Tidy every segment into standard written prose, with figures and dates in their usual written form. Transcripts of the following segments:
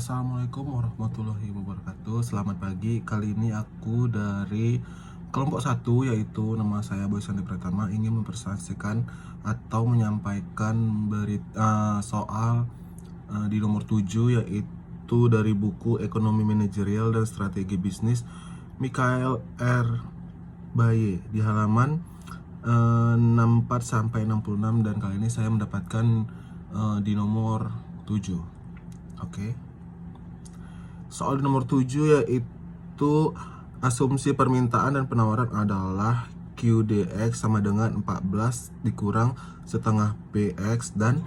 Assalamualaikum warahmatullahi wabarakatuh. Selamat pagi. Kali ini aku dari kelompok 1, yaitu nama saya Boy Sandi Pratama, ingin mempresentasikan atau menyampaikan soal di nomor 7, yaitu dari buku Ekonomi Manajerial dan Strategi Bisnis Michael R. Baye di halaman 64 sampai 66, dan kali ini saya mendapatkan di nomor 7. Oke. Soal di nomor 7 yaitu asumsi permintaan dan penawaran adalah QDX sama dengan 14 dikurang setengah PX dan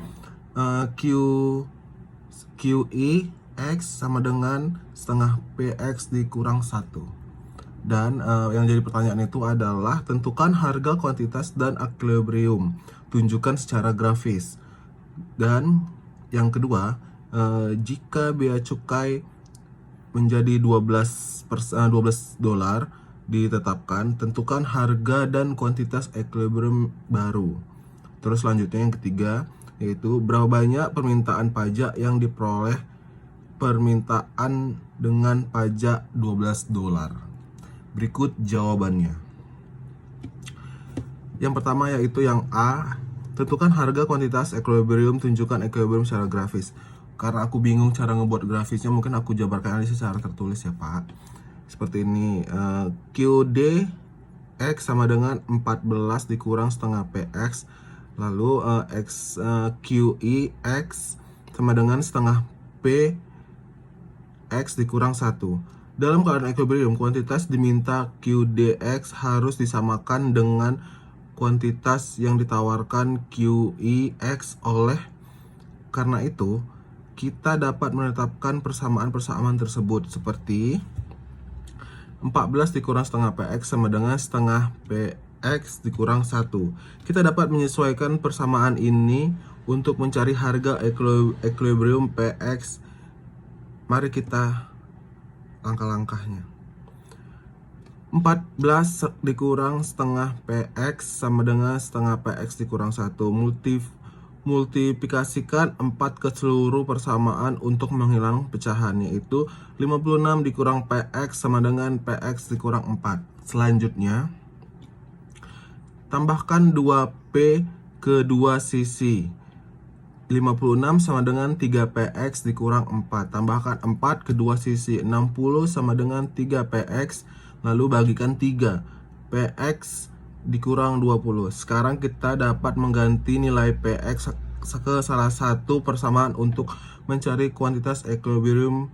QEX sama dengan setengah PX dikurang 1. Dan yang jadi pertanyaan itu adalah tentukan harga, kuantitas, dan equilibrium. Tunjukkan secara grafis. Dan yang kedua, jika bea cukai menjadi 12 dolar ditetapkan, tentukan harga dan kuantitas equilibrium baru. Terus selanjutnya yang ketiga, yaitu berapa banyak permintaan pajak yang diperoleh permintaan dengan pajak 12 dolar. Berikut jawabannya. Yang pertama yaitu yang A, tentukan harga, kuantitas, equilibrium, tunjukkan equilibrium secara grafis. Karena aku bingung cara ngebuat grafisnya, mungkin aku jabarkan aja secara tertulis ya Pak. Seperti ini, QD X sama dengan 14 dikurang setengah PX. Lalu QE X sama dengan setengah PX dikurang 1. Dalam keadaan equilibrium, kuantitas diminta QDX harus disamakan dengan kuantitas yang ditawarkan QEX. Karena itu, kita dapat menetapkan persamaan-persamaan tersebut seperti 14 dikurang setengah PX sama dengan setengah PX dikurang 1. Kita dapat menyesuaikan persamaan ini untuk mencari harga equilibrium PX. Mari kita langkah-langkahnya. 14 dikurang setengah PX sama dengan setengah PX dikurang 1. Multiplikasikan 4 ke seluruh persamaan untuk menghilang pecahan, yaitu 56 dikurang PX sama dengan PX dikurang 4. Selanjutnya, tambahkan 2P ke dua sisi. 56 sama dengan 3PX dikurang 4. Tambahkan 4 ke dua sisi. 60 sama dengan 3PX. Lalu bagikan 3. PX dikurang 20. Sekarang kita dapat mengganti nilai PX ke salah satu persamaan untuk mencari kuantitas equilibrium,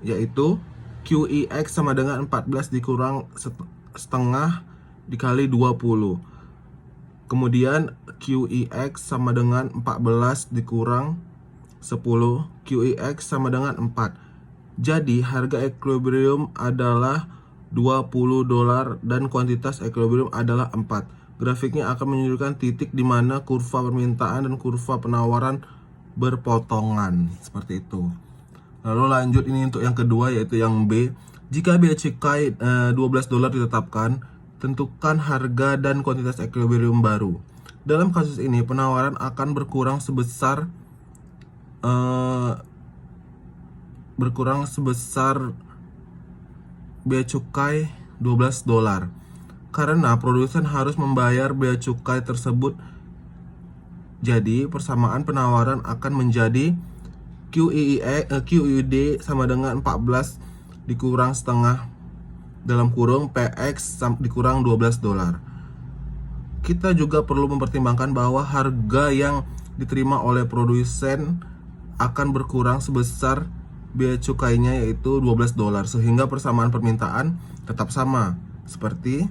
yaitu QEX sama dengan 14 dikurang setengah dikali 20. Kemudian QEX sama dengan 14 dikurang 10. QEX sama dengan 4. Jadi harga equilibrium adalah 20 dolar dan kuantitas equilibrium adalah 4. Grafiknya akan menunjukkan titik di mana kurva permintaan dan kurva penawaran berpotongan. Seperti itu. Lalu lanjut ini untuk yang kedua, yaitu yang B. Jika bea cukai 12 dolar ditetapkan, tentukan harga dan kuantitas equilibrium baru. Dalam kasus ini, penawaran akan berkurang sebesar bea cukai 12 dolar. Karena produsen harus membayar bea cukai tersebut. Jadi, persamaan penawaran akan menjadi QUD sama dengan 14 dikurang setengah dalam kurung PX dikurang 12 dolar. Kita juga perlu mempertimbangkan bahwa harga yang diterima oleh produsen akan berkurang sebesar bea cukainya, yaitu 12 dolar, sehingga persamaan permintaan tetap sama seperti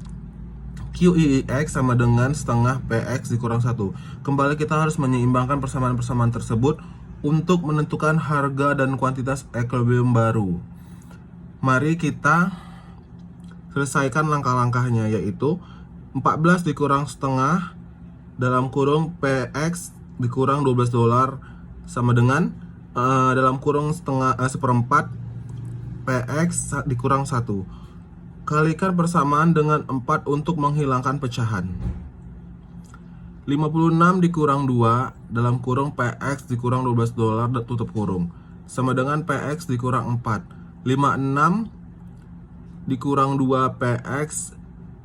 QEX sama dengan setengah PX dikurang 1. Kembali kita harus menyeimbangkan persamaan-persamaan tersebut untuk menentukan harga dan kuantitas equilibrium baru. Mari kita selesaikan langkah-langkahnya, yaitu 14 dikurang setengah dalam kurung PX dikurang 12 dolar sama dengan dalam kurung seperempat PX dikurang 1. Kalikan persamaan dengan 4 untuk menghilangkan pecahan. 56 dikurang 2 dalam kurung PX dikurang 12 dolar tutup kurung. sama dengan PX dikurang 4. 56 dikurang 2 PX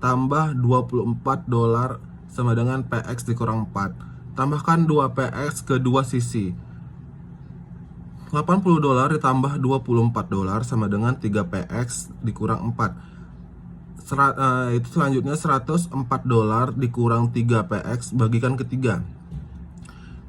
tambah 24 dolar sama dengan PX dikurang 4. Tambahkan 2 PX ke dua sisi. 80 dolar ditambah 24 dolar sama dengan 3 PX dikurang 4. Itu selanjutnya 104 dolar dikurang 3 PX bagikan ke 3.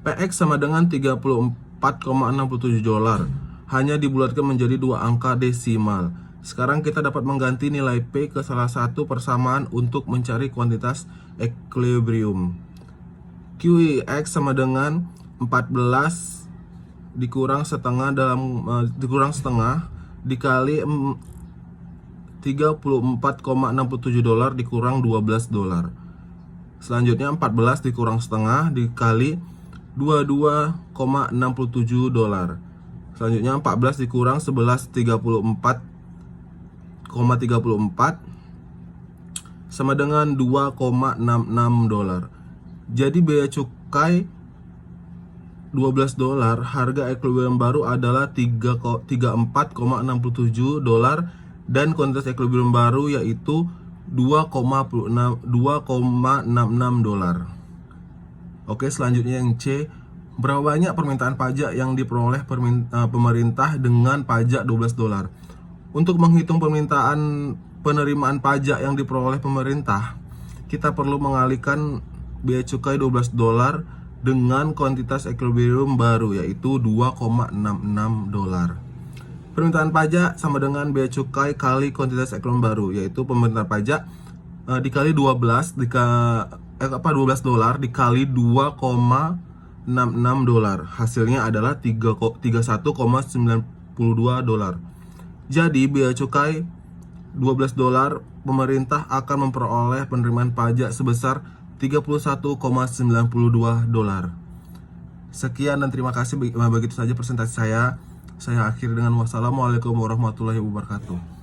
PX sama dengan 34,67 dolar. Hanya dibulatkan menjadi dua angka desimal. Sekarang kita dapat mengganti nilai P ke salah satu persamaan untuk mencari kuantitas equilibrium. QX sama dengan 14 dikurang setengah dikali 34,67 dolar dikurang 12 dolar. Selanjutnya 14 dikurang setengah dikali 22,67 dolar. Selanjutnya 14 dikurang 11,34 sama dengan 2,66 dolar. Jadi biaya cukai 12 dolar, harga equilibrium baru adalah 34,67 dolar dan kuantitas equilibrium baru yaitu 2,66 dolar. Oke, selanjutnya yang C, berapa banyak permintaan pajak yang diperoleh pemerintah dengan pajak 12 dolar? Untuk menghitung penerimaan pajak yang diperoleh pemerintah, kita perlu mengalihkan biaya cukai 12 dolar dengan kuantitas equilibrium baru yaitu 2,66 dolar. Permintaan pajak sama dengan biaya cukai kali kuantitas equilibrium baru yaitu permintaan pajak dikali 12 dolar dikali 2,66 dolar. Hasilnya adalah 31,92 dolar. Jadi biaya cukai 12 dolar, pemerintah akan memperoleh penerimaan pajak sebesar 31,92 dolar. Sekian dan terima kasih. Begitu saja presentasi saya. Saya akhiri dengan wassalamualaikum warahmatullahi wabarakatuh.